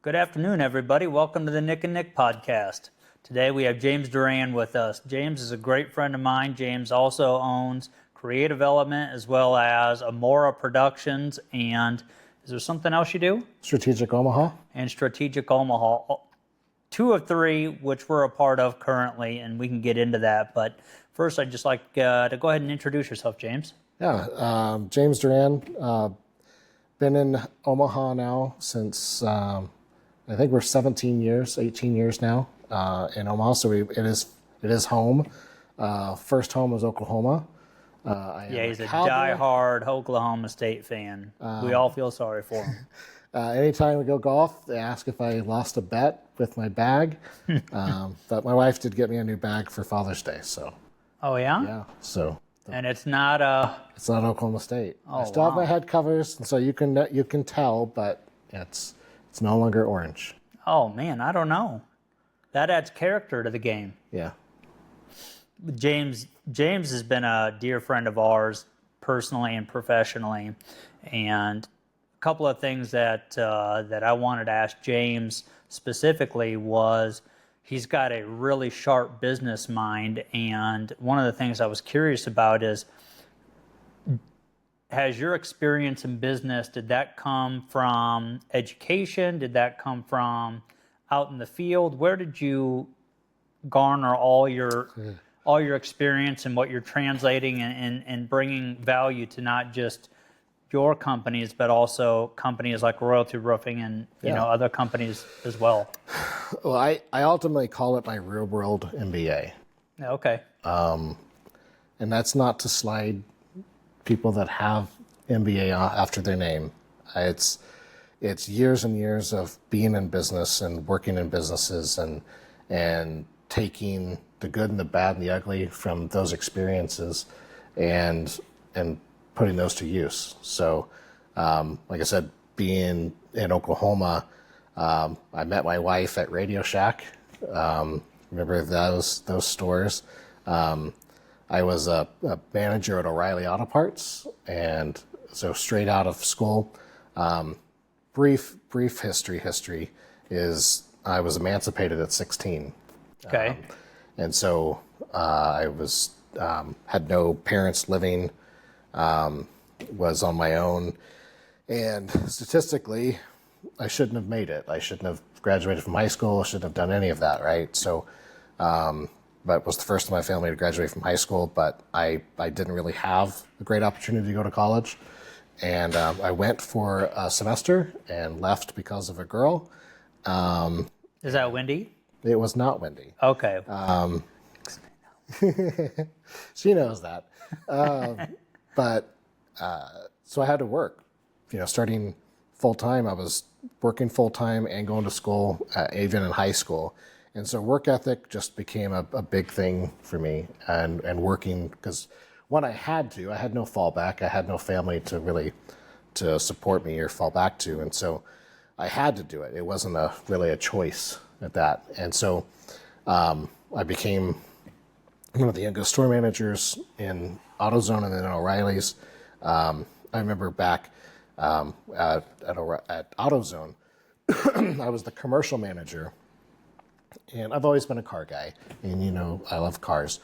Good afternoon, everybody. Welcome to the Nick and Nick podcast. Today we have James Duran with us. James is a great friend of mine. James also owns Creative Element as well as Amora Productions. And is there something else you do? Strategic Omaha. And Strategic Omaha. Two of three, which we're a part of currently, and we can get into that. But first, I'd just like to go ahead and introduce yourself, James. Yeah, James Duran. Been in Omaha now since I think we're 18 years now in Omaha. So it is home. First home was Oklahoma. He's a diehard Oklahoma State fan. We all feel sorry for him. Anytime we go golf, they ask if I lost a bet with my bag. But my wife did get me a new bag for Father's Day. So. Oh yeah. Yeah. So. And it's not It's not Oklahoma State. Oh, I still have my head covers, and so you can tell, but it's no longer orange. Oh man, I don't know. That adds character to the game. Yeah. James has been a dear friend of ours, personally and professionally, and a couple of things that I wanted to ask James specifically was he's got a really sharp business mind, and one of the things I was curious about is, has your experience in business, did that come from education? Did that come from out in the field? Where did you garner all your experience and what you're translating and bringing value to not just your companies, but also companies like Royalty Roofing and other companies as well? Well, I ultimately call it my real world MBA. Okay. And that's not to slide people that have MBA after their name. It's years and years of being in business and working in businesses and taking the good and the bad and the ugly from those experiences and putting those to use. So, like I said, being in Oklahoma, I met my wife at Radio Shack. Remember those stores? I was a manager at O'Reilly Auto Parts, and so straight out of school. Brief history is I was emancipated at 16. Okay. And so I was had no parents living, was on my own, and statistically, I shouldn't have made it. I shouldn't have graduated from high school. I shouldn't have done any of that, right? So, but it was the first in my family to graduate from high school, but I didn't really have a great opportunity to go to college. And I went for a semester and left because of a girl. Is that Wendy? It was not Wendy. Okay. She knows that. But so I had to work. Starting full-time, I was working full-time and going to school, even in high school. And so work ethic just became a big thing for me, and working, because one, I had no fallback. I had no family to support me or fall back to. And so I had to do it. It wasn't really a choice at that. And so I became one of the youngest store managers in AutoZone and then O'Reilly's. I remember back at AutoZone, I was the commercial manager. And I've always been a car guy, and I love cars.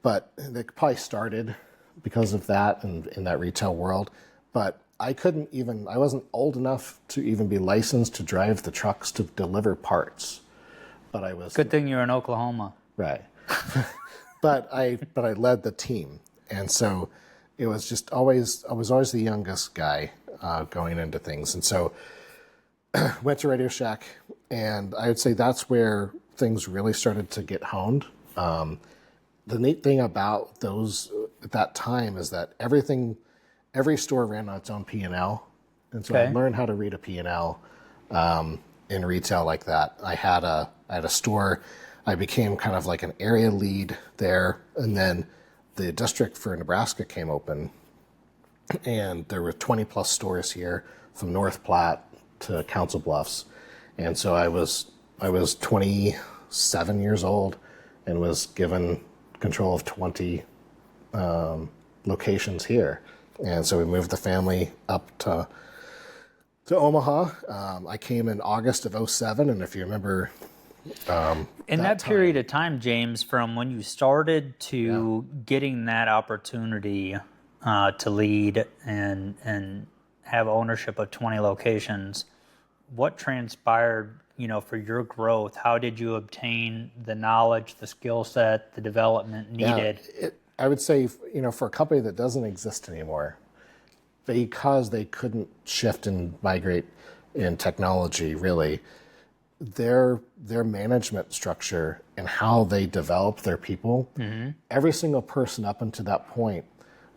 But they probably started because of that and in that retail world. But I wasn't old enough to even be licensed to drive the trucks to deliver parts. But I was. Good thing you're in Oklahoma. Right. But I led the team. And so it was I was always the youngest guy going into things. And so went to Radio Shack, and I would say that's where things really started to get honed. The neat thing about those at that time is that every store ran on its own P&L. And so I learned how to read a P&L in retail like that. I had a store. I became kind of like an area lead there. And then the district for Nebraska came open, and there were 20 plus stores here from North Platte to Council Bluffs. And so I was 27 years old and was given control of 20 locations here. And so we moved the family up to to Omaha. I came in August of '07, and if you remember, In that period of time, James, from when you started to getting that opportunity to lead and have ownership of 20 locations, what transpired, for your growth? How did you obtain the knowledge, the skill set, the development needed? I would say, for a company that doesn't exist anymore, because they couldn't shift and migrate in technology, really, their management structure and how they develop their people, every single person up until that point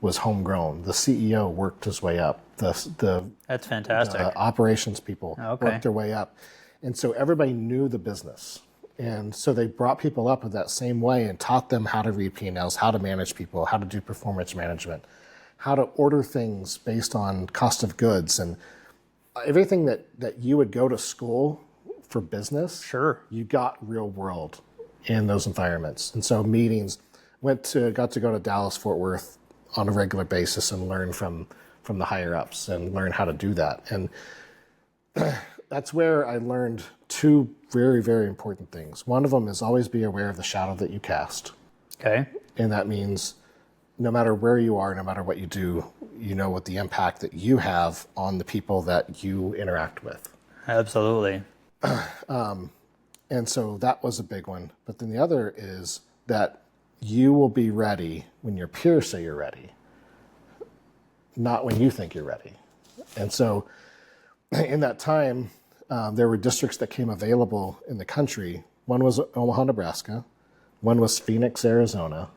was homegrown. The CEO worked his way up. That's fantastic. The operations people worked their way up. And so everybody knew the business. And so they brought people up in that same way and taught them how to read P&Ls, how to manage people, how to do performance management, how to order things based on cost of goods, and everything that you would go to school for business. Sure. You got real world in those environments. And so meetings, got to go to Dallas, Fort Worth on a regular basis and learn from the higher ups and learn how to do that. And that's where I learned two very, very important things. One of them is always be aware of the shadow that you cast. Okay. And that means no matter where you are, no matter what you do, you know what the impact that you have on the people that you interact with. Absolutely. And so that was a big one. But then the other is that you will be ready when your peers say you're ready, not when you think you're ready. And so in that time, there were districts that came available in the country. One was Omaha, Nebraska. One was Phoenix, Arizona.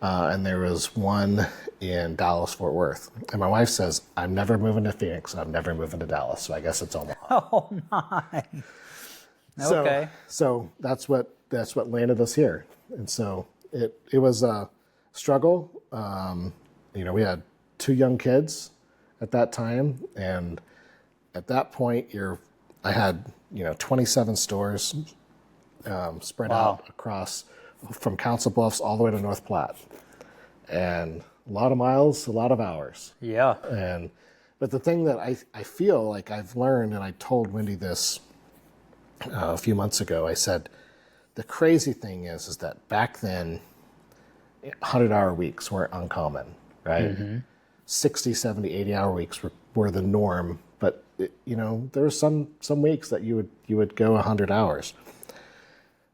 And there was one in Dallas, Fort Worth. And my wife says, I'm never moving to Phoenix and I'm never moving to Dallas. So I guess it's Omaha. Oh my. Okay. So that's what landed us here. And so it was a struggle. We had 2 young kids at that time. And at that point, I had 27 stores spread out across from Council Bluffs all the way to North Platte, and a lot of miles, a lot of hours. Yeah. But the thing that I feel like I've learned, and I told Wendy this a few months ago, I said, the crazy thing is that back then, 100-hour weeks weren't uncommon, right? Mm-hmm. 60, 70, 80-hour weeks were the norm. But there were some weeks that you would go 100 hours.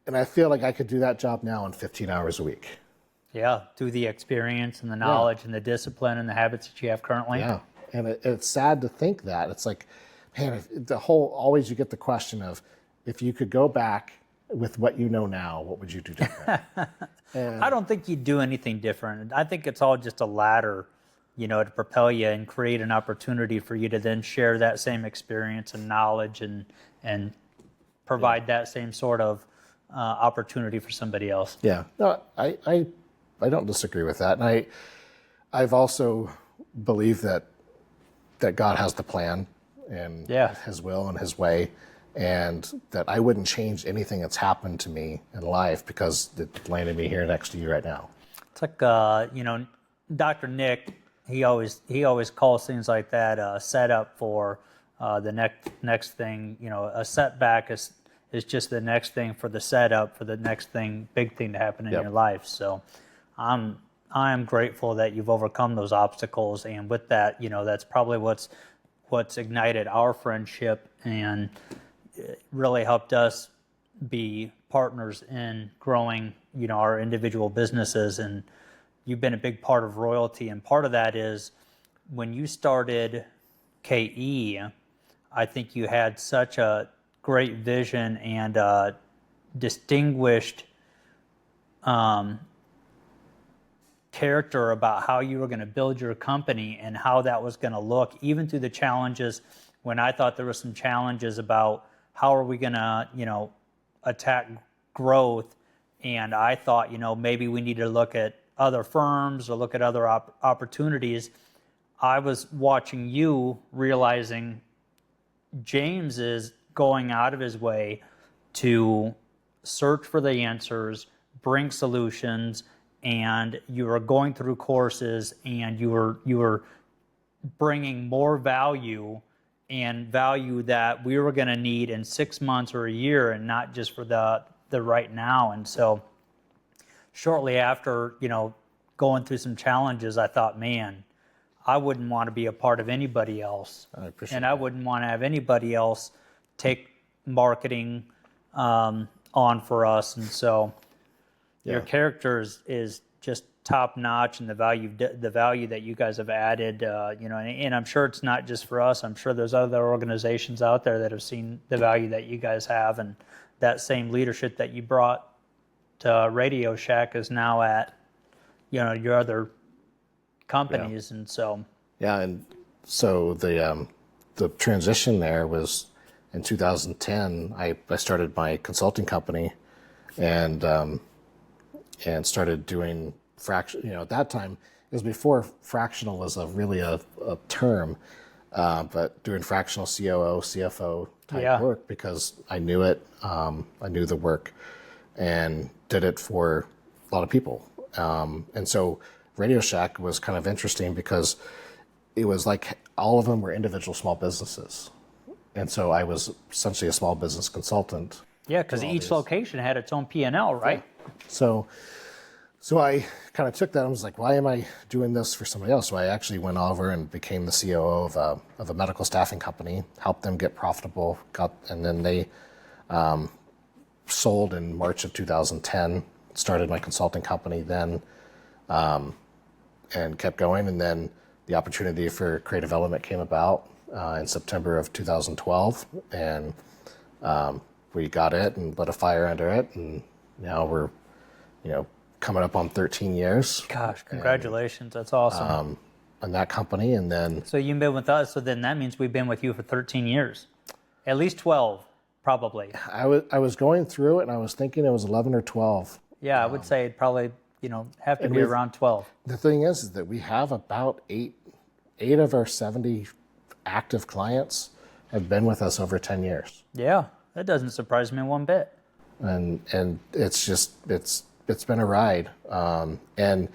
And I feel like I could do that job now in 15 hours a week. Yeah. Through the experience and the knowledge and the discipline and the habits that you have currently. Yeah. And it's sad to think that. It's like, man, always you get the question of, if you could go back with what you know now, what would you do different? I don't think you'd do anything different. I think it's all just a ladder, to propel you and create an opportunity for you to then share that same experience and knowledge and provide that same sort of opportunity for somebody else. Yeah, no, I don't disagree with that, and I've also believed that God has the plan and His will and His way, and that I wouldn't change anything that's happened to me in life because it landed me here next to you right now. It's like Dr. Nick. He always calls things like that a setup for the next thing. A setback is just the next thing for the setup for the next big thing to happen in your life. So I am grateful that you've overcome those obstacles, and with that, that's probably what's ignited our friendship and really helped us be partners in growing, our individual businesses. And you've been a big part of Royalty, and part of that is when you started KE, I think you had such a great vision and distinguished character about how you were going to build your company and how that was going to look, even through the challenges. When I thought there were some challenges about how are we going to, attack growth, and I thought, maybe we need to look at other firms or look at other opportunities. I was watching you, realizing James is going out of his way to search for the answers, bring solutions, and you are going through courses, and you were bringing more value and value that we were going to need in 6 months or a year, and not just for the right now. And so shortly after, going through some challenges, I thought, man, I wouldn't want to be a part of anybody else. I appreciate and I wouldn't want to have anybody else take marketing on for us. And so your character is just top notch, and the value that you guys have added, and I'm sure it's not just for us. I'm sure there's other organizations out there that have seen the value that you guys have, and that same leadership that you brought to Radio Shack is now at, your other companies. And so and so the transition there was in 2010. I started my consulting company, and started doing fraction. At that time, it was before fractional was really a term, but doing fractional COO, CFO type work, because I knew it. I knew the work, and did it for a lot of people. And so Radio Shack was kind of interesting because it was like all of them were individual small businesses. And so I was essentially a small business consultant. Yeah, because each location had its own P&L, right? Yeah. So I kind of took that and was like, why am I doing this for somebody else? So I actually went over and became the COO of a medical staffing company, helped them get profitable, and then they sold in March of 2010, started my consulting company then, and kept going. And then the opportunity for creative element came about in September of 2012, and we got it and lit a fire under it, and now we're, coming up on 13 years. Gosh, congratulations. That's awesome. On that company. And then, so you've been with us, so then that means we've been with you for 13 years. At least 12, probably. I was going through it, and I was thinking it was 11 or 12. Yeah, I would say it'd probably, have to be around 12. The thing is that we have about eight of our 70 active clients have been with us over 10 years. Yeah, that doesn't surprise me one bit. And it's just, it's been a ride. And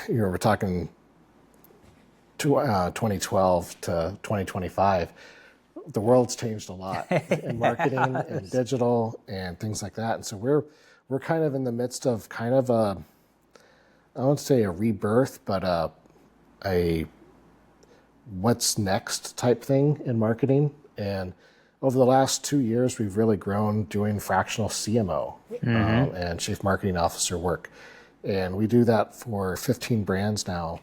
we're talking 2012 to 2025. The world's changed a lot in marketing and digital and things like that. And so we're kind of in the midst of kind of I won't say a rebirth, but a what's next type thing in marketing. And over the last 2 years, we've really grown doing fractional CMO and Chief Marketing Officer work. And we do that for 15 brands now,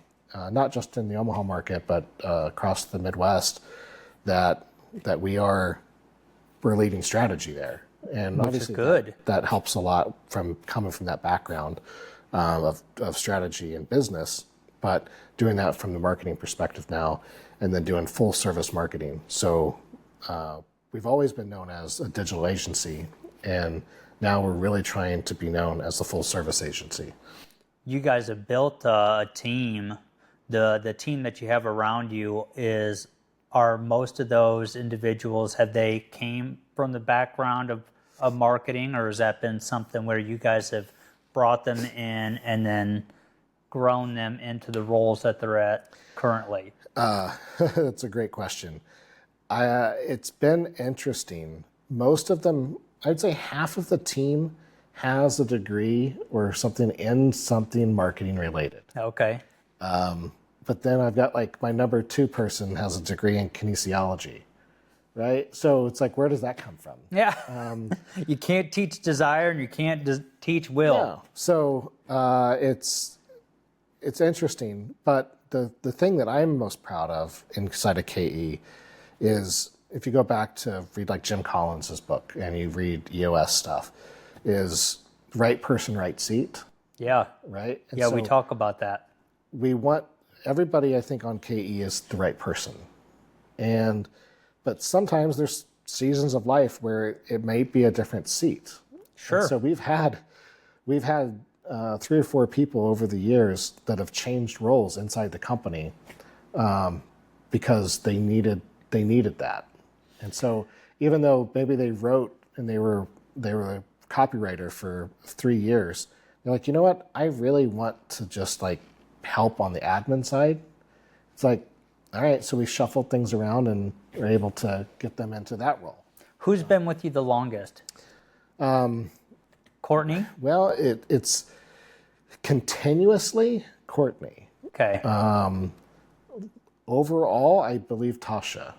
not just in the Omaha market, but across the Midwest, that we're leading strategy there. And which obviously is good. That helps a lot from coming from that background of strategy and business, but doing that from the marketing perspective now, and then doing full service marketing. So we've always been known as a digital agency, and now we're really trying to be known as a full service agency. You guys have built a team. The team that you have around you are most of those individuals, have they came from the background of marketing, or has that been something where you guys have brought them in and then grown them into the roles that they're at currently? That's a great question. It's been interesting. Most of them, I'd say half of the team has a degree or something in something marketing related. Okay. But then I've got like my number 2 person has a degree in kinesiology, right? So it's like, where does that come from? Yeah. You can't teach desire and you can't teach will. No. So it's interesting. But the thing that I'm most proud of inside of KE is, if you go back to read like Jim Collins's book and you read EOS stuff, is right person, right seat. Yeah. Right? And yeah, so we talk about that. we want everybody, I think, on KE is the right person. But sometimes there's seasons of life where it may be a different seat. Sure. And so we've had 3 or 4 people over the years that have changed roles inside the company because they needed that. And so even though maybe they wrote and they were a copywriter for 3 years, they're like, you know what? I really want to just like help on the admin side. It's like, all right, so we shuffled things around and were able to get them into that role. Who's been with you the longest? Courtney? Well, it's continuously Courtney. Okay. Overall, I believe Tasha.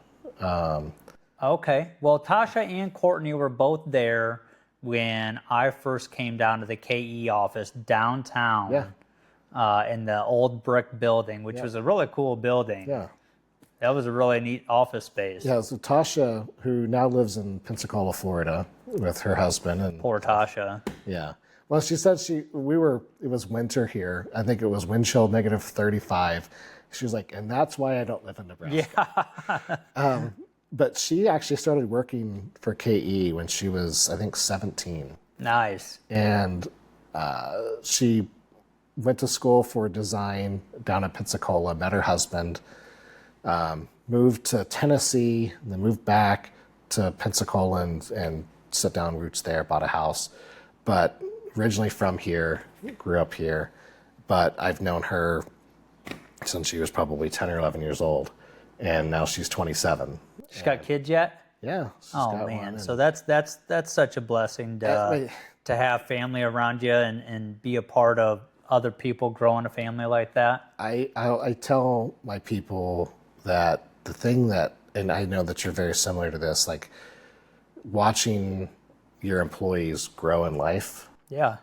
Okay. Well, Tasha and Courtney were both there when I first came down to the KE office downtown. In the old brick building, which was a really cool building. Yeah. That was a really neat office space. Yeah, so Tasha, who now lives in Pensacola, Florida, with her husband. And Poor Tasha. yeah. Well, she said it was winter here. I think it was wind chill negative 35. She was like, and that's why I don't live in Nebraska. Yeah. But she actually started working for KE when she was, I think, 17. Nice. And she went to school for design down at Pensacola, met her husband, moved to Tennessee, and then moved back to Pensacola and set down roots there, bought a house. But originally from here, grew up here. But I've known her since she was probably 10 or 11 years old. And now she's 27. She's got kids yet? Yeah. She's Oh got man, one, so that's such a blessing to have family around you and be a part of other people growing a family like that. I tell my people that the thing that, and I know that you're very similar to this, like watching your employees grow in life Yeah.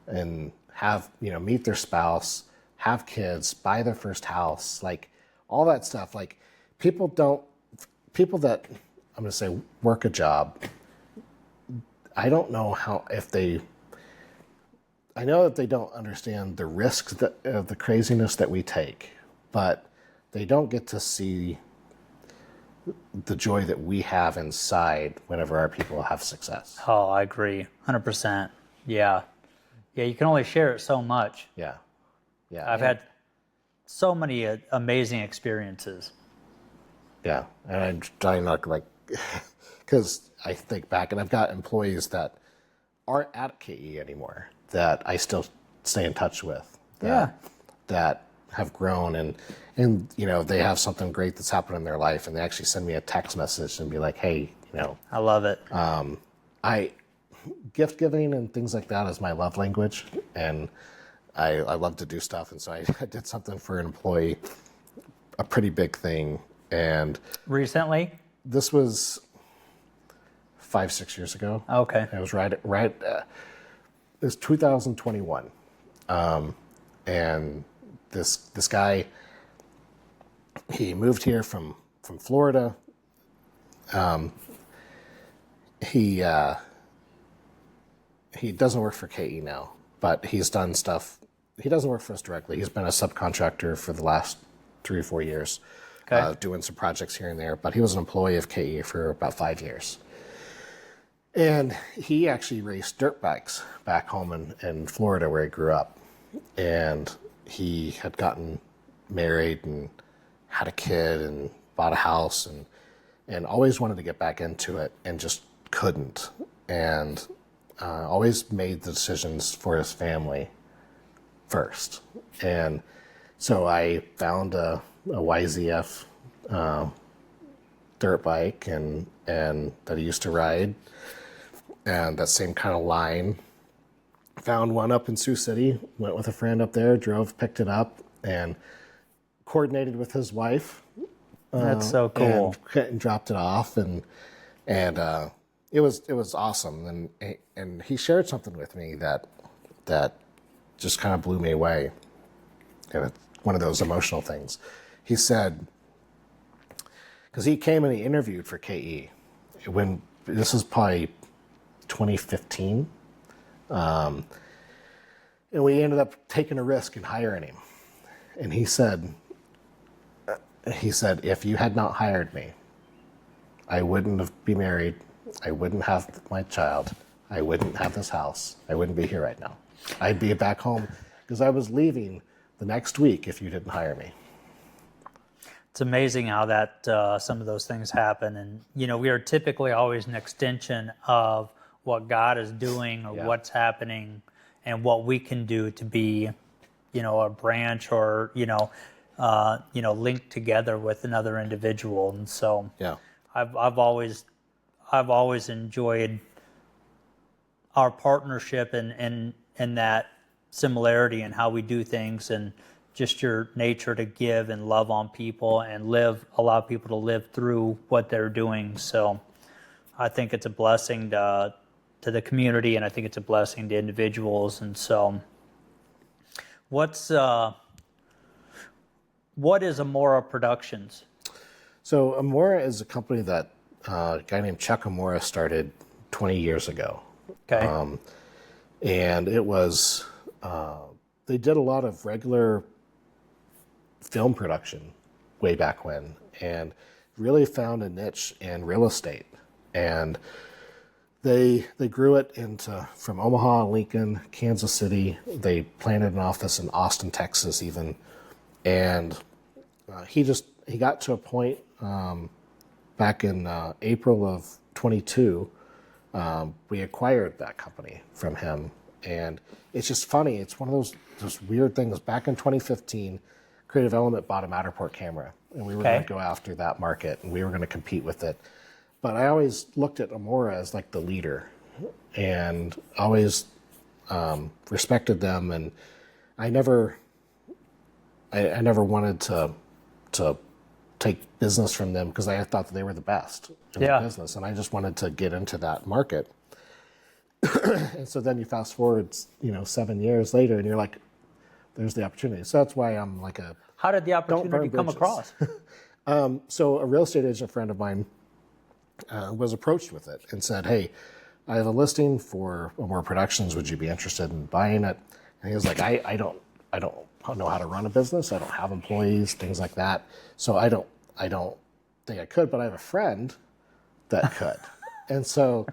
and have, meet their spouse, have kids, buy their first house, like all that stuff. Like people that I'm going to say work a job, I don't know I know that they don't understand the risks of the craziness that we take, but they don't get to see the joy that we have inside whenever our people have success. Oh, I agree. 100%. Yeah. Yeah, you can only share it so much. Yeah. Yeah. I've had so many amazing experiences. Yeah. And I'm trying not like, because I think back and I've got employees that aren't at KE anymore that I still stay in touch with. That have grown and they have something great that's happened in their life and they actually send me a text message and be like, hey, I love it. Gift giving and things like that is my love language, and I love to do stuff. And so I did something for an employee, a pretty big thing. And Recently? this was 5-6 years ago. Okay. It was right. It was 2021, and this guy, he moved here from Florida. He doesn't work for KE now, but he's done stuff. He doesn't work for us directly. He's been a subcontractor for the last 3 or 4 years, doing some projects here and there. But he was an employee of KE for about 5 years. And he actually raced dirt bikes back home in Florida where he grew up. And he had gotten married and had a kid and bought a house and always wanted to get back into it and just couldn't. And always made the decisions for his family first. And so I found a YZF dirt bike and that he used to ride. And that same kind of line. Found one up in Sioux City, went with a friend up there, drove, picked it up, and coordinated with his wife. That's so cool. And dropped it off, and it was awesome. And he shared something with me that just kind of blew me away. And it's one of those emotional things. He said, because he came and he interviewed for KE when this is probably 2015. And we ended up taking a risk and hiring him. And he said, if you had not hired me, I wouldn't be married. I wouldn't have my child. I wouldn't have this house. I wouldn't be here right now. I'd be back home because I was leaving the next week if you didn't hire me. It's amazing how that some of those things happen. And, we are typically always an extension of what God is doing or what's happening and what we can do to be, a branch or, linked together with another individual. And so Yeah. I've always enjoyed our partnership and that similarity in how we do things, and just your nature to give and love on people and allow people to live through what they're doing. So I think it's a blessing to the community, and I think it's a blessing to individuals. And so what is Amora Productions? So Amora is a company that a guy named Chuck Amora started 20 years ago. Okay. And it was, they did a lot of regular film production way back when, and really found a niche in real estate. And they grew it from Omaha, Lincoln, Kansas City. They planted an office in Austin, Texas even. And he got to a point back in April of 22, we acquired that company from him. And it's just funny. It's one of those weird things. Back in 2015, Creative Element bought a Matterport camera, and we were going to go after that market, and we were going to compete with it. But I always looked at Amora as like the leader, and always respected them. And I never wanted to take business from them because I thought that they were the best in the business, and I just wanted to get into that market. And so then you fast forward, 7 years later, and you're like, there's the opportunity. So that's why I'm like How did the opportunity come across? So a real estate agent friend of mine was approached with it and said, hey, I have a listing for Amora Productions. Would you be interested in buying it? And he was like, I don't know how to run a business. I don't have employees, things like that. So I don't think I could, but I have a friend that could. And so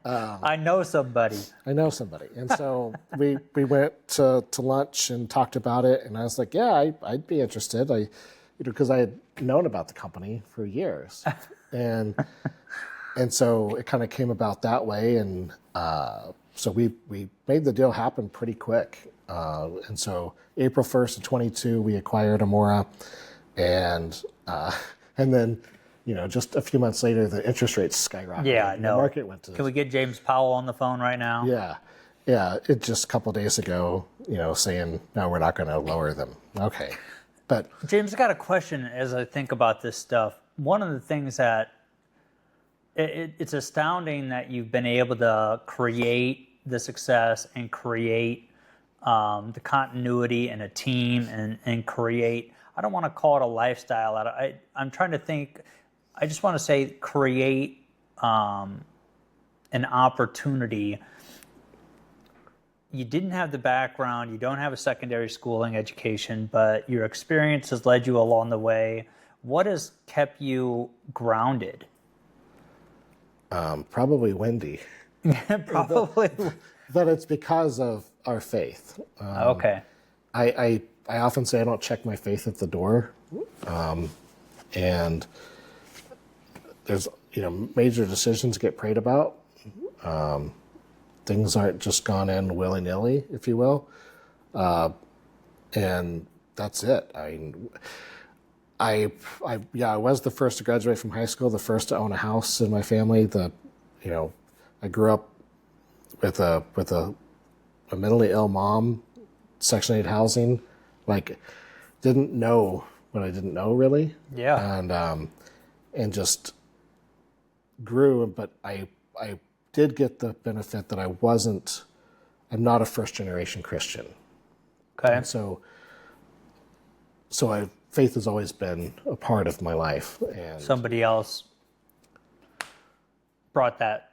I know somebody. And so we went to lunch and talked about it. And I was like, yeah, I'd be interested. Because I had known about the company for years. And so it kind of came about that way. And so we made the deal happen pretty quick. And so April 1st of 22, we acquired Amora. And then, just a few months later, the interest rates skyrocketed. Yeah, I know. The market went to... Can we get James Powell on the phone right now? Yeah. It just a couple days ago, saying, no, we're not going to lower them. Okay. But James, I got a question as I think about this stuff. One of the things that it's astounding that you've been able to create the success and create the continuity in a team and create, I don't want to call it a lifestyle. I'm trying to think, I just want to say create an opportunity. You didn't have the background, you don't have a secondary schooling education, but your experience has led you along the way. What has kept you grounded? Probably Wendy. Probably. But it's because of our faith. Okay. I often say I don't check my faith at the door. And there's, major decisions get prayed about. Things aren't just gone in willy-nilly, if you will. And that's it. I was the first to graduate from high school, the first to own a house in my family. I grew up with a mentally ill mom, Section 8 housing. Didn't know what I didn't know really. Yeah. And just grew, but I did get the benefit that I'm not a first generation Christian. Okay. And so faith has always been a part of my life. And somebody else brought that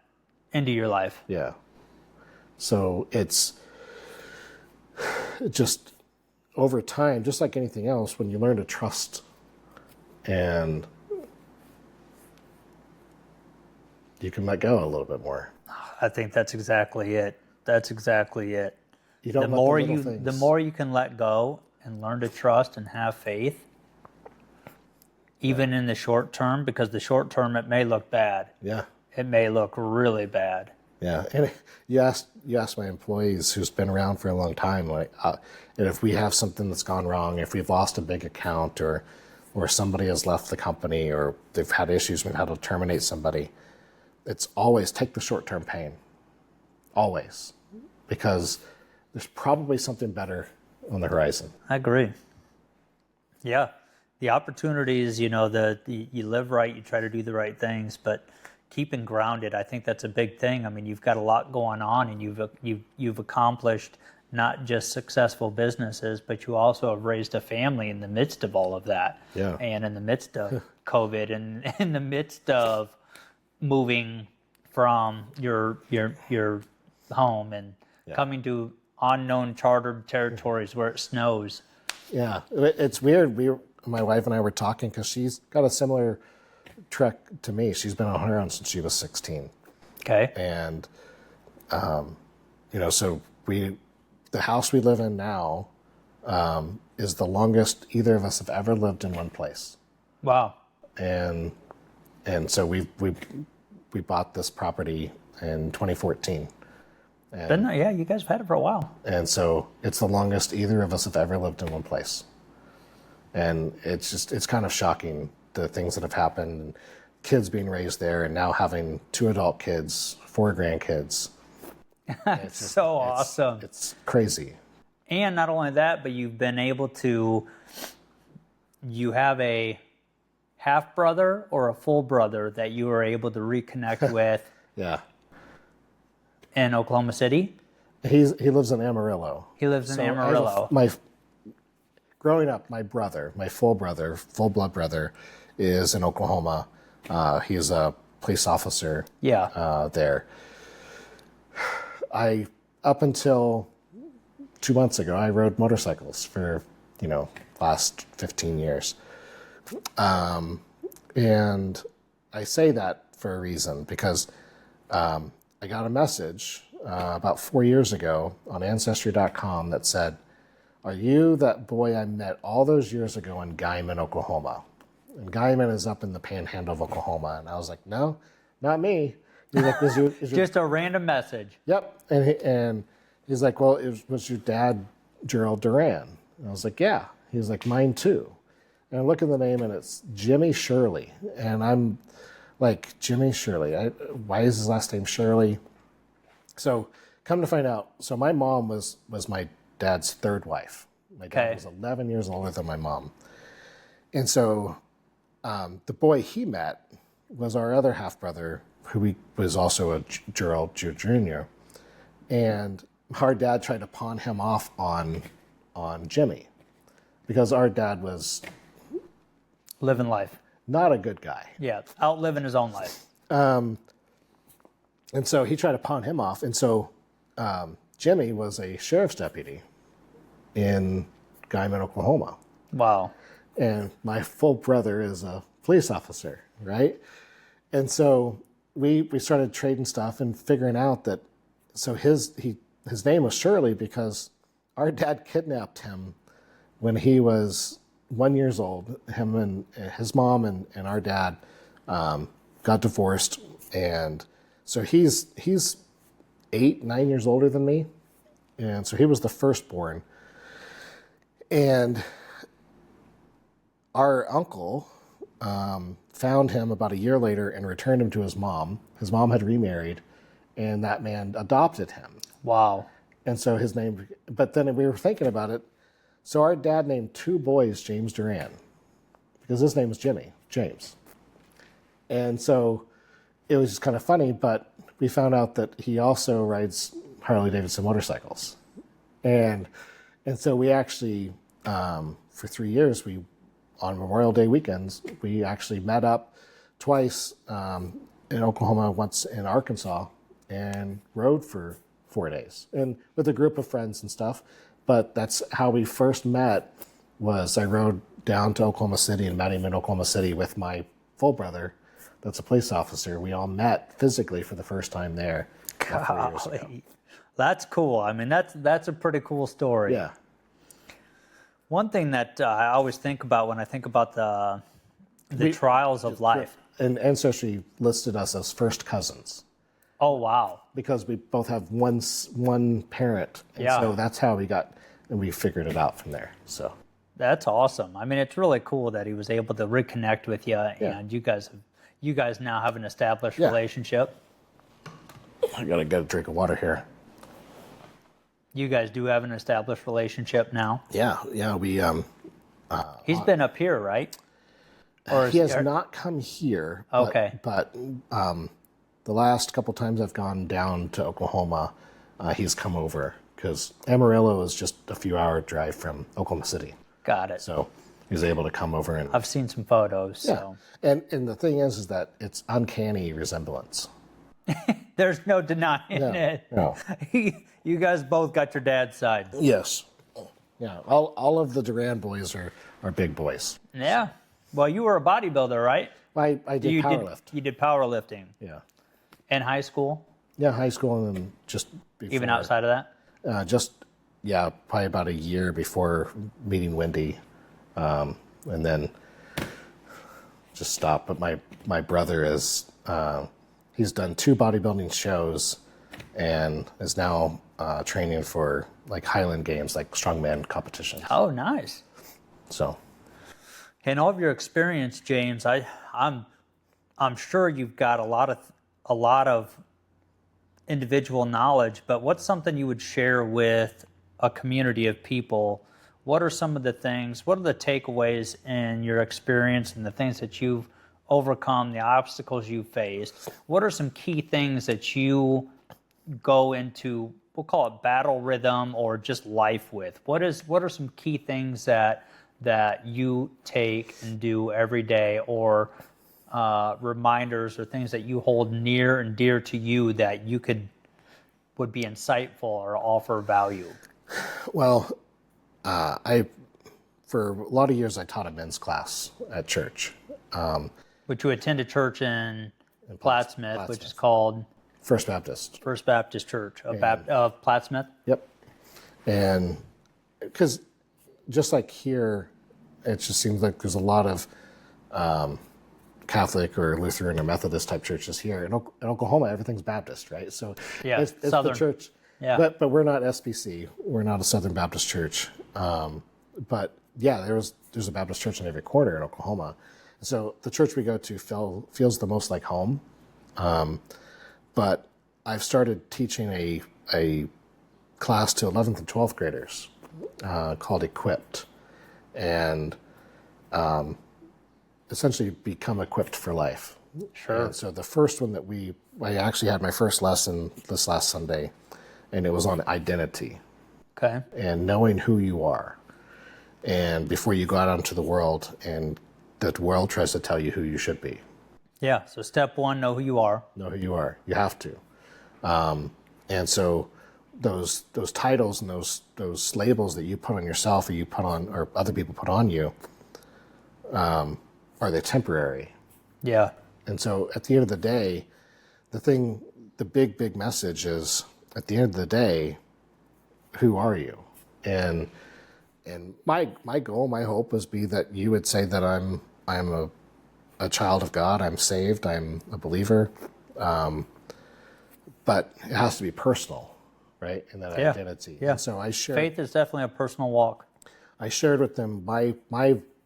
into your life. Yeah. So it's just over time, just like anything else, when you learn to trust and you can let go a little bit more. I think that's exactly it. You don't The more you can let go and learn to trust and have faith, even in the short term, because the short term, it may look bad. Yeah. It may look really bad. Yeah, and you asked my employees who's been around for a long time, like, and if we have something that's gone wrong, if we've lost a big account, or somebody has left the company, or they've had issues, we've had to terminate somebody. It's always take the short-term pain, always, because there's probably something better on the horizon. I agree. Yeah, the opportunities, you live right, you try to do the right things, but keeping grounded, I think that's a big thing. I mean, you've got a lot going on, and you've accomplished not just successful businesses, but you also have raised a family in the midst of all of that. Yeah. And in the midst of COVID, and in the midst of moving from your home and coming to unknown chartered territories where it snows. Yeah, it's weird. My wife and I were talking because she's got a similar trek to me. She's been on her own since she was 16. Okay. And, so the house we live in now is the longest either of us have ever lived in one place. Wow. And so we bought this property in 2014. Yeah, you guys have had it for a while. And so it's the longest either of us have ever lived in one place. And it's kind of shocking, the things that have happened, and kids being raised there, and now having 2 adult kids, 4 grandkids. It's awesome. It's crazy. And not only that, but you've been able to, you have a half brother or a full brother that you were able to reconnect with. Yeah. In Oklahoma City? He lives in Amarillo. He lives in Amarillo. Growing up, my full blood brother, is in Oklahoma. He's a police officer. Yeah. There. Up until 2 months ago, I rode motorcycles for, last 15 years. And I say that for a reason, because I got a message about 4 years ago on Ancestry.com that said, "Are you that boy I met all those years ago in Guyman, Oklahoma?" And Guyman is up in the panhandle of Oklahoma. And I was like, "No, not me." He's like, "Is your Just a random message. Yep. And he's like, "Well, was your dad Gerald Duran?" And I was like, "Yeah." He's like, "Mine too." And I look at the name, and it's Jimmy Shirley. And I'm like, Jimmy Shirley? Why is his last name Shirley? So come to find out, so my mom was my dad's third wife. My dad was 11 years older than my mom. And so the boy he met was our other half-brother, who was also a Gerald Jr. And our dad tried to pawn him off on Jimmy, because our dad was living life. Not a good guy. Yeah, outliving his own life. And so he tried to pawn him off. And so Jimmy was a sheriff's deputy in Guyman, Oklahoma. Wow. And my full brother is a police officer, right? And so we started trading stuff and figuring out that, so his name was Shirley because our dad kidnapped him when he was 1 year old. Him and his mom and our dad got divorced, and so he's 9 years older than me, and so he was the firstborn. And our uncle found him about a year later and returned him to his mom. His mom had remarried, and that man adopted him. Wow. And so his name, but then we were thinking about it. So our dad named 2 boys James Duran, because his name was James. And so it was just kind of funny, but we found out that he also rides Harley-Davidson motorcycles. And so we actually, for 3 years, on Memorial Day weekends, we actually met up twice in Oklahoma, once in Arkansas, and rode for 4 days, and with a group of friends and stuff. But that's how we first met. Was I rode down to Oklahoma City and met him in Oklahoma City with my full brother, that's a police officer. We all met physically for the first time there 4 years ago. That's cool. I mean, that's a pretty cool story. Yeah. One thing that I always think about when I think about the trials of life. And Ancestry listed us as first cousins. Oh, wow. because we both have one parent. And Yeah. so that's how we figured it out from there. So That's awesome. I mean, it's really cool that he was able to reconnect with you, and you guys now have an established relationship. I gotta get a drink of water here. You guys do have an established relationship now. Yeah. We He's been up here, right? Or he has not come here. Okay. But the last couple times I've gone down to Oklahoma, he's come over because Amarillo is just a few hour drive from Oklahoma City. Got it. So he's able to come over and I've seen some photos. So and the thing is that it's uncanny resemblance. there's no denying it. No. You guys both got your dad's side. Yes. Yeah. All of the Duran boys are big boys. Yeah. Well, you were a bodybuilder, right? I did powerlift. You did powerlifting Yeah. in high school, Yeah, high school and then just before, even outside of that. Probably about a year before meeting Wendy, and then just stopped. But my brother is he's done 2 bodybuilding shows and is now training for like Highland Games, like strongman competitions. Oh, nice. So, In all of your experience, James, I'm sure you've got a lot of individual knowledge, but what's something you would share with a community of people? What are some of the things, what are the takeaways in your experience and the things that you've overcome, the obstacles you've faced? What are some key things that you go into, we'll call it battle rhythm or just life with? What are some key things that you take and do every day, or reminders or things that you hold near and dear to you that you would be insightful or offer value? well, for a lot of years I taught a men's class at church. Which you attend a church in Plattsmouth, which is called First Baptist. First Baptist Church of Plattsmouth. Yep. And because just like here, it just seems like there's a lot of Catholic or Lutheran or Methodist type churches here. In Oklahoma, everything's Baptist, right? So it's Southern. the church. Yeah. But we're not SBC. We're not a Southern Baptist church. But yeah, there's a Baptist church in every corner in Oklahoma. So the church we go to feels the most like home. But I've started teaching a class to 11th and 12th graders called Equipped, and essentially become equipped for life. Sure. And so the first one I actually had my first lesson this last Sunday, and it was on identity. Okay. And knowing who you are, and before you go out into the world and the world tries to tell you who you should be. Yeah. So step one, know who you are. Know who you are. You have to. And so those titles and those labels that you put on yourself or other people put on you, are they temporary? Yeah. And so at the end of the day, the big message is, at the end of the day, who are you? And my goal, my hope was that you would say that I'm a child of God, I'm saved, I'm a believer. But it has to be personal, right? In that identity. Yeah. And so I shared. Faith is definitely a personal walk. I shared with them my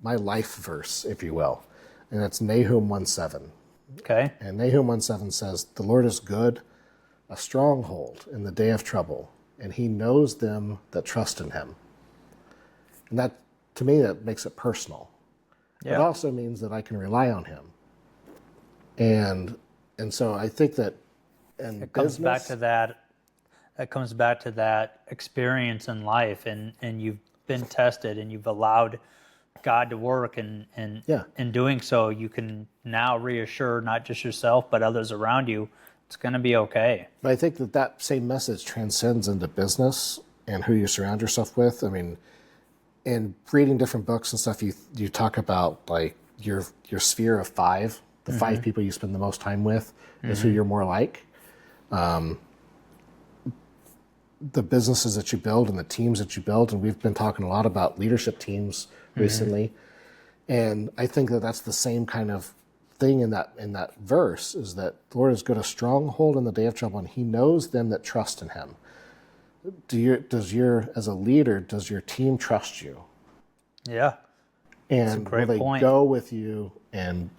life verse, if you will, and that's Nahum 1:7. Okay. And Nahum 1:7 says, "The Lord is good, a stronghold in the day of trouble, and He knows them that trust in Him." And that, to me, that makes it personal. Yeah. It also means that I can rely on Him. And so I think that It comes back to that. It comes back to that experience in life, and you've been tested, and you've allowed God to work, and in doing so, you can now reassure not just yourself but others around you it's going to be okay. But I think that same message transcends into business and who you surround yourself with. I mean, in reading different books and stuff, you talk about like your sphere of 5, the 5 people you spend the most time with is who you're more like. The businesses that you build and the teams that you build, and we've been talking a lot about leadership teams recently, and I think that's the same kind of thing in that verse is that the Lord is good a stronghold in the day of trouble, and he knows them that trust in him. As a leader, does your team trust you? Yeah. And great will they point. go with you? And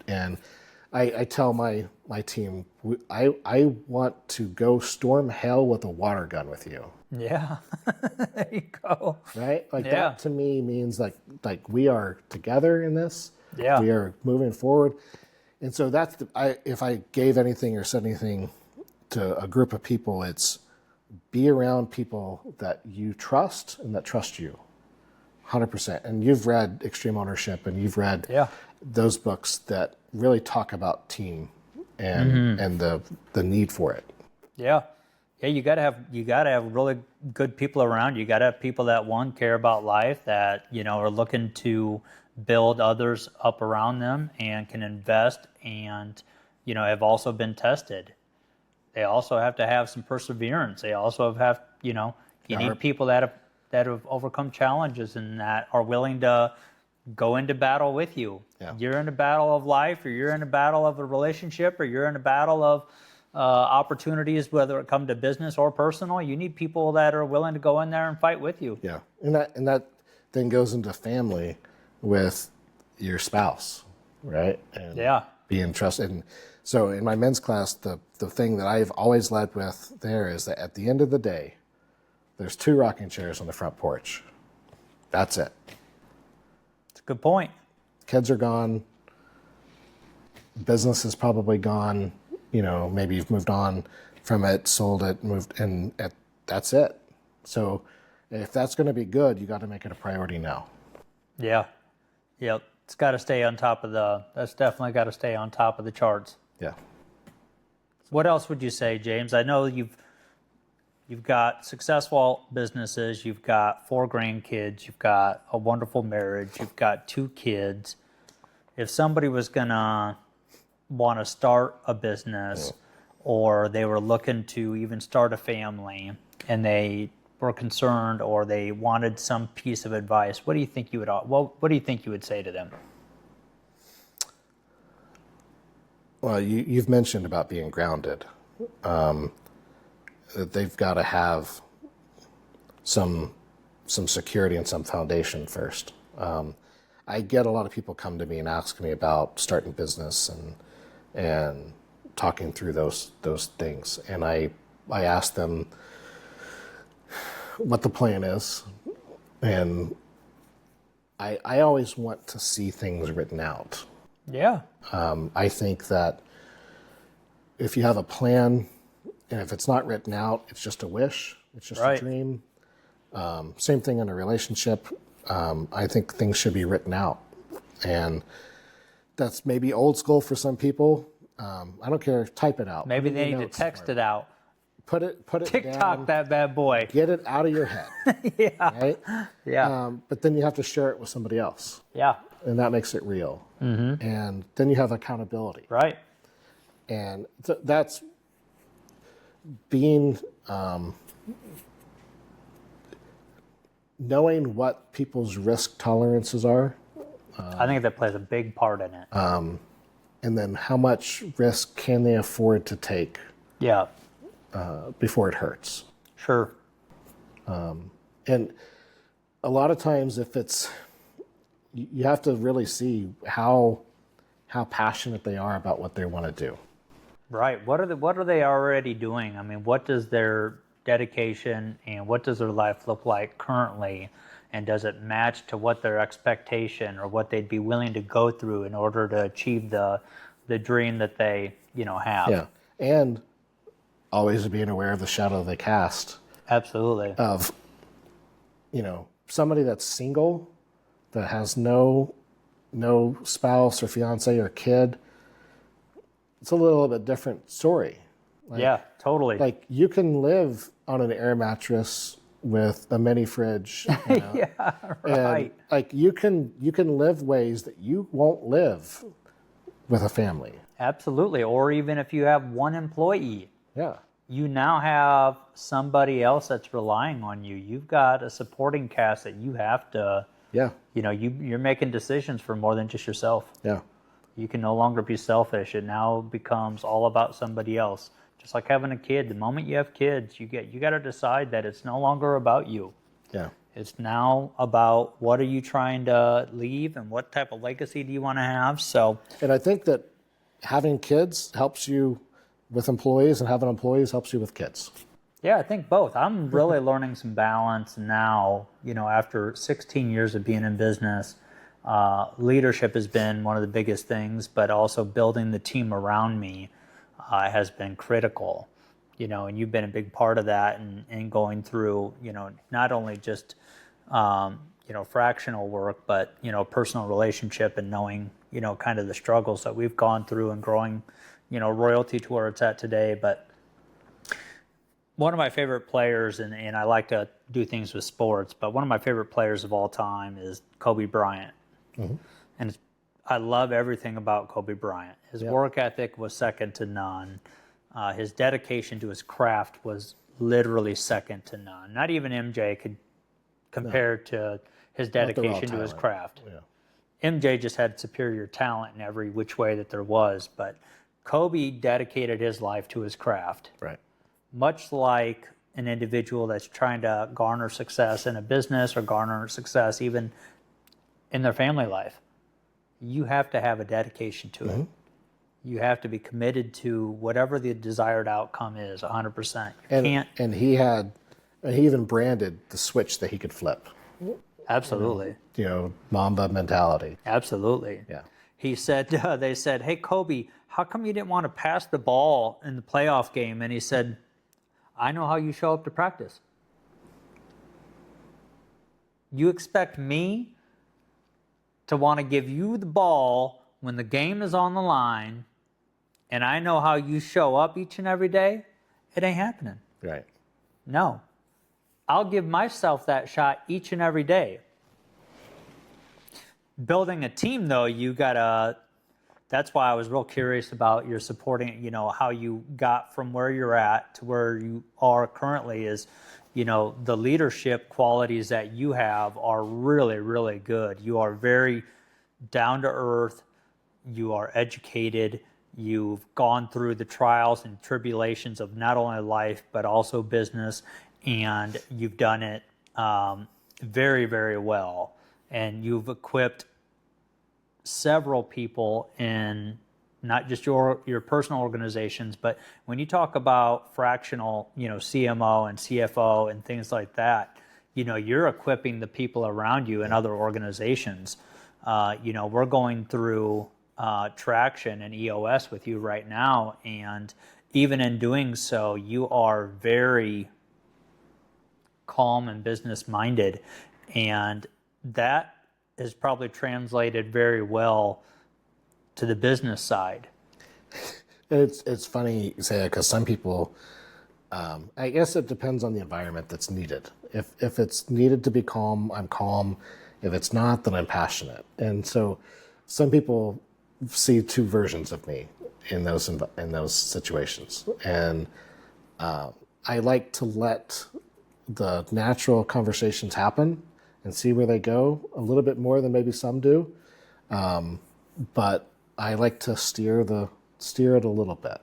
I tell my team, I want to go storm hell with a water gun with you. Yeah. There you go. Right? Like Yeah. that to me means like we are together in this. Yeah. We are moving forward. And so if I gave anything or said anything to a group of people, it's be around people that you trust and that trust you. 100%. And you've read Extreme Ownership, and you've read those books that really talk about team and the need for it. Yeah. Yeah, you gotta have really good people around you. You gotta have people that care about life, that are looking to build others up around them and can invest, and have also been tested. They also have to have some perseverance. They also have you need people that have overcome challenges and that are willing to go into battle with you. Yeah. You're in a battle of life, or you're in a battle of a relationship, or you're in a battle of opportunities, whether it come to business or personal. You need people that are willing to go in there and fight with you. Yeah, and that then goes into family with your spouse, right? And being trusted. And so in my men's class, the thing that I've always led with there is that at the end of the day, there's 2 rocking chairs on the front porch. That's it. It's a good point. Kids are gone. Business is probably gone. Maybe you've moved on from it, sold it, moved, and that's it. So if that's going to be good, you got to make it a priority now. Yeah. Yep. It's got to stay on top of that's definitely got to stay on top of the charts. Yeah. What else would you say, James? I know you've got successful businesses, you've got 4 grandkids, you've got a wonderful marriage, you've got 2 kids. If somebody was gonna want to start a business, or they were looking to even start a family, and they were concerned, or they wanted some piece of advice, what do you think you would say to them? Well, you've mentioned about being grounded. That they've got to have some security and some foundation first. I get a lot of people come to me and ask me about starting business and talking through those things, and I ask them what the plan is, and I always want to see things written out. Yeah. I think that if you have a plan, and if it's not written out, it's just a wish, it's just a dream. Same thing in a relationship. I think things should be written out, and that's maybe old school for some people. I don't care. Type it out. Maybe they need to text it out. Put it TikTok down. that bad boy. Get it out of your head. Yeah. Right? Yeah. But then you have to share it with somebody else. Yeah. And that makes it real. Mm-hmm. And then you have accountability. Right. And that's being knowing what people's risk tolerances are. I think that plays a big part in it. And then how much risk can they afford to take Yeah. Before it hurts. Sure. And a lot of times if it's, you have to really see how passionate they are about what they want to do. Right. What are they already doing? I mean, what does their dedication and what does their life look like currently? And does it match to what their expectation or what they'd be willing to go through in order to achieve the dream that they, have? Yeah. And always being aware of the shadow they cast. Absolutely. Of, somebody that's single, that has no spouse or fiance or kid. It's a little bit different story. Yeah, totally. Like you can live on an air mattress with a mini fridge. Yeah, right. And like you can live ways that you won't live with a family. Absolutely. Or even if you have one employee. Yeah. You now have somebody else that's relying on you. You've got a supporting cast that you have to, Yeah. you're making decisions for more than just yourself. Yeah. You can no longer be selfish. It now becomes all about somebody else. Just like having a kid. The moment you have kids, you got to decide that it's no longer about you. Yeah. It's now about what are you trying to leave and what type of legacy do you want to have. So, And I think that having kids helps you with employees, and having employees helps you with kids. yeah, I think both. I'm really learning some balance now, after 16 years of being in business. Leadership has been one of the biggest things, but also building the team around me has been critical, and you've been a big part of that and going through, not only just, fractional work, but, personal relationship and knowing, kind of the struggles that we've gone through and growing, royalty to where it's at today. But one of my favorite players, and I like to do things with sports, but one of my favorite players of all time is Kobe Bryant. Mm-hmm. And I love everything about Kobe Bryant. His work ethic was second to none. His dedication to his craft was literally second to none. Not even MJ could compare to his dedication to his craft. Yeah. MJ just had superior talent in every which way that there was, but Kobe dedicated his life to his craft. Right. Much like an individual that's trying to garner success in a business or garner success even in their family life. You have to have a dedication to it. You have to be committed to whatever the desired outcome is, 100%. And he even branded the switch that he could flip. Absolutely. Mamba mentality. Absolutely. Yeah. He said, they said, hey, Kobe, how come you didn't want to pass the ball in the playoff game? And he said, I know how you show up to practice. You expect me to want to give you the ball when the game is on the line, and I know how you show up each and every day? It ain't happening. Right. No. I'll give myself that shot each and every day. Building a team, though, that's why I was real curious about your supporting, how you got from where you're at to where you are currently is, the leadership qualities that you have are really, really good. You are very down to earth. You are educated. You've gone through the trials and tribulations of not only life, but also business. And you've done it very, very well. And you've equipped several people in not just your personal organizations, but when you talk about fractional, CMO and CFO and things like that, you're equipping the people around you in other organizations. We're going through traction and EOS with you right now, and even in doing so, you are very calm and business minded, and that is probably translated very well to the business side. It's funny you say that because some people, I guess it depends on the environment that's needed. If it's needed to be calm, I'm calm. If it's not, then I'm passionate. And so some people see two versions of me in those situations. And I like to let the natural conversations happen and see where they go a little bit more than maybe some do. But I like to steer it a little bit.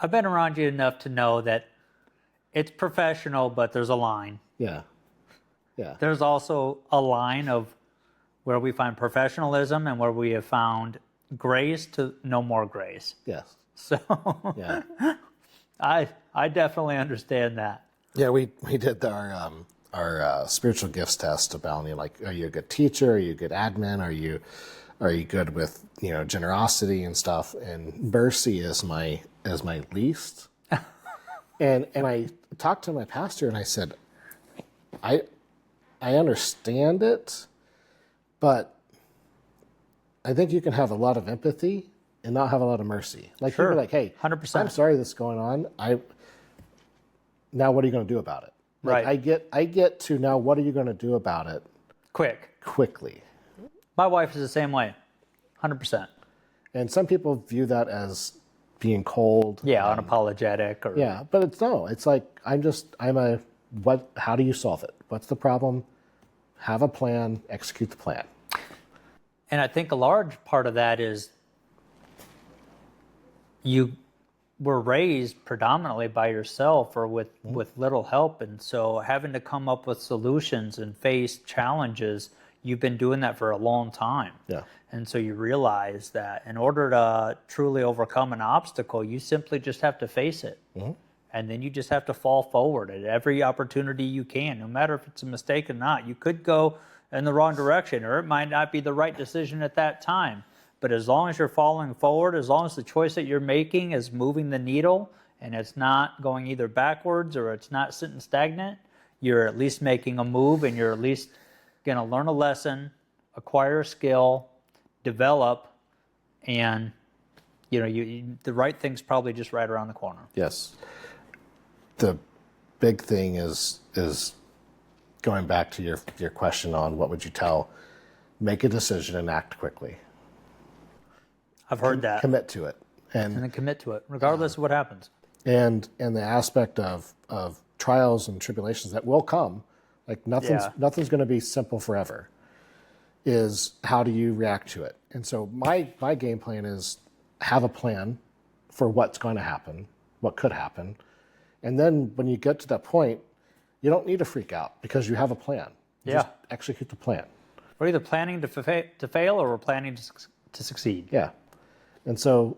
I've been around you enough to know that it's professional, but there's a line. Yeah. Yeah. There's also a line of where we find professionalism and where we have found grace to no more grace. Yes. So yeah. I definitely understand that. Yeah, we did our spiritual gifts test about are you a good teacher? Are you a good admin? Are you good with generosity and stuff? And mercy is my least. and I talked to my pastor and I said, I understand it, but I think you can have a lot of empathy and not have a lot of mercy. Sure. You'd be like, hey, 100%. I'm sorry this is going on. Now what are you going to do about it? Right. I get to now what are you going to do about it? Quickly. My wife is the same way, 100%. And some people view that as being cold. Yeah, unapologetic. Or... Yeah, but it's like, how do you solve it? What's the problem? Have a plan, execute the plan. And I think a large part of that is you were raised predominantly by yourself or with little help. And so having to come up with solutions and face challenges, you've been doing that for a long time. Yeah. And so you realize that in order to truly overcome an obstacle, you simply just have to face it. And then you just have to fall forward at every opportunity you can, no matter if it's a mistake or not. You could go in the wrong direction, or it might not be the right decision at that time. But as long as you're falling forward, as long as the choice that you're making is moving the needle and it's not going either backwards or it's not sitting stagnant, you're at least making a move, and you're at least going to learn a lesson, acquire a skill, develop, and the right thing's probably just right around the corner. Yes. The big thing is going back to your question on what would you tell, make a decision and act quickly. I've heard that. Commit to it. And then commit to it, regardless of what happens. And the aspect of trials and tribulations that will come, like nothing's going to be simple forever, is how do you react to it? And so my game plan is have a plan for what's going to happen, what could happen. And then when you get to that point, you don't need to freak out because you have a plan. Just execute the plan. We're either planning to fail or we're planning to succeed. Yeah. And so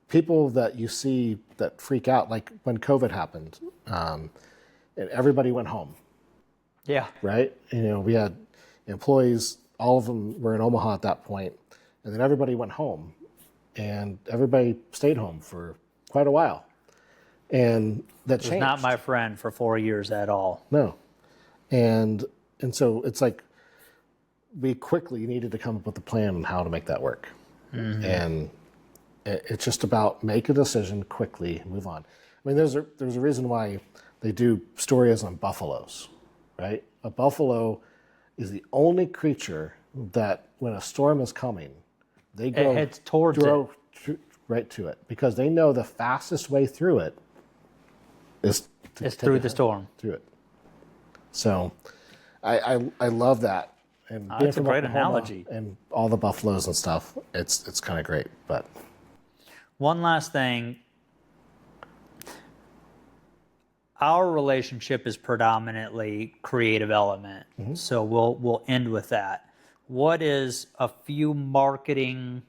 people that you see that freak out, like when COVID happened, and everybody went home. Yeah. Right? We had employees, all of them were in Omaha at that point, and then everybody went home. And everybody stayed home for quite a while. And that changed. Was not my friend for 4 years at all. No. And so it's like we quickly needed to come up with a plan on how to make that work. And it's just about make a decision quickly, move on. I mean, there's a reason why they do stories on buffaloes, right? A buffalo is the only creature that when a storm is coming, they go it heads towards it. Right to it, because they know the fastest way through it is through the storm. Through it. So I love that. And that's a great analogy. And all the buffaloes and stuff, it's kind of great. But one last thing. Our relationship is predominantly creative element. So we'll end with that. What is a few marketing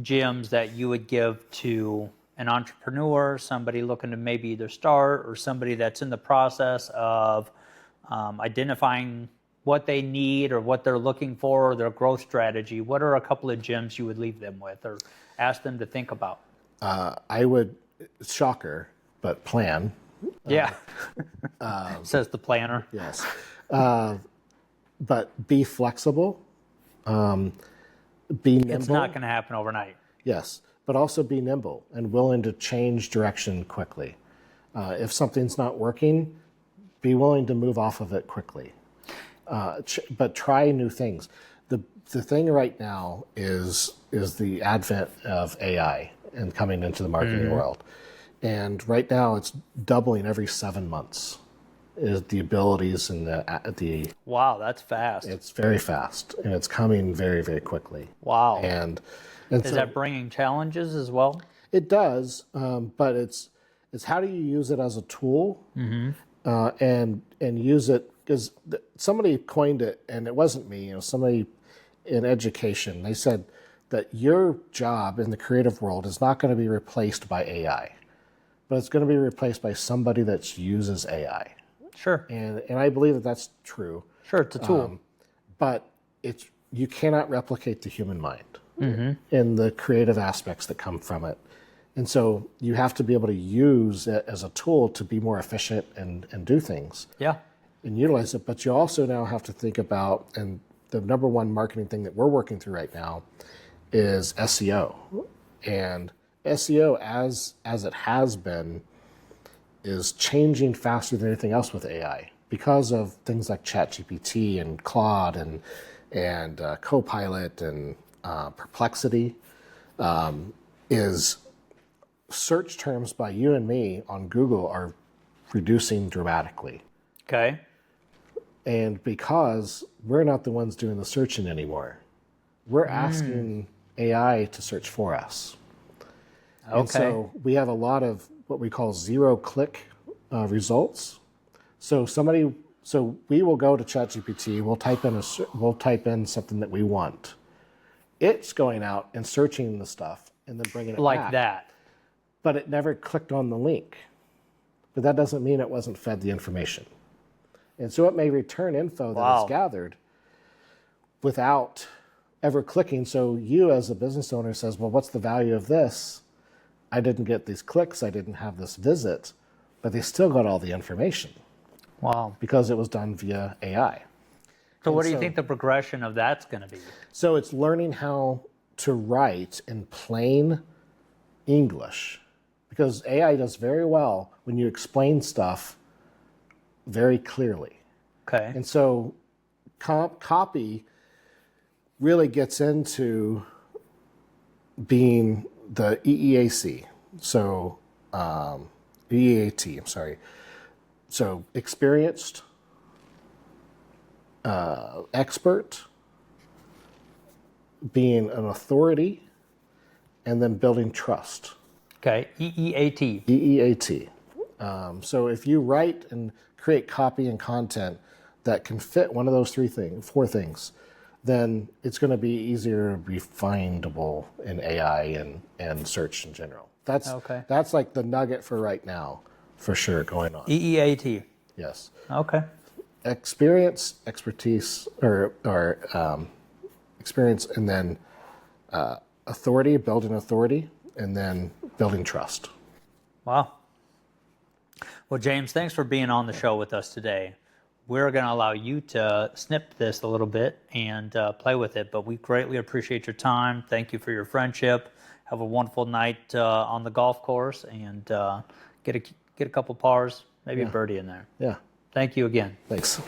gems that you would give to an entrepreneur, somebody looking to maybe either start, or somebody that's in the process of identifying what they need or what they're looking for, or their growth strategy? What are a couple of gems you would leave them with or ask them to think about? I would, shocker, but plan. Yeah. Says the planner. Yes. But be flexible. Be nimble. It's not going to happen overnight. Yes, but also be nimble and willing to change direction quickly. If something's not working, be willing to move off of it quickly. But try new things. The thing right now is the advent of AI and coming into the marketing world. And right now it's doubling every 7 months. Is the abilities and the Wow, that's fast. It's very fast, and it's coming very, very quickly. Wow. And is so that bringing challenges as well? It does, but it's how do you use it as a tool, and use it, because somebody coined it, and it wasn't me. Somebody in education, they said that your job in the creative world is not going to be replaced by AI, but it's going to be replaced by somebody that uses AI. Sure. And I believe that that's true. Sure, it's a tool. But you cannot replicate the human mind and the creative aspects that come from it. And so you have to be able to use it as a tool to be more efficient and do things. Yeah. And utilize it. But you also now have to think about, and the number one marketing thing that we're working through right now is SEO. And SEO, as it has been, is changing faster than anything else with AI because of things like ChatGPT and Claude and Copilot and Perplexity. Is search terms by you and me on Google are reducing dramatically. Okay. And because we're not the ones doing the searching anymore, we're asking AI to search for us. Okay. And so we have a lot of what we call zero-click results. So we will go to ChatGPT. We'll type in something that we want. It's going out and searching the stuff and then bringing it Like back. that. But it never clicked on the link. But that doesn't mean it wasn't fed the information. And so it may return info that is gathered without ever clicking. So you as a business owner says, well, what's the value of this? I didn't get these clicks. I didn't have this visit. But they still got all the information. Wow. Because it was done via AI. So what do you think the progression of that's going to be? So it's learning how to write in plain English. Because AI does very well when you explain stuff very clearly. Okay. And so copy really gets into being the EEAC. So EEAT, I'm sorry. So experienced, expert, being an authority, and then building trust. Okay. EEAT. EEAT. So if you write and create copy and content that can fit one of those four things, then it's going to be easier to be findable in AI and search in general. That's like the nugget for right now, for sure, going on. EEAT. Yes. Okay. Experience, expertise, or experience, and then authority, building authority, and then building trust. Wow. Well, James, thanks for being on the show with us today. We're going to allow you to snip this a little bit and play with it, but we greatly appreciate your time. Thank you for your friendship. Have a wonderful night on the golf course, and get a couple pars, maybe a birdie in there. Yeah. Thank you again. Thanks.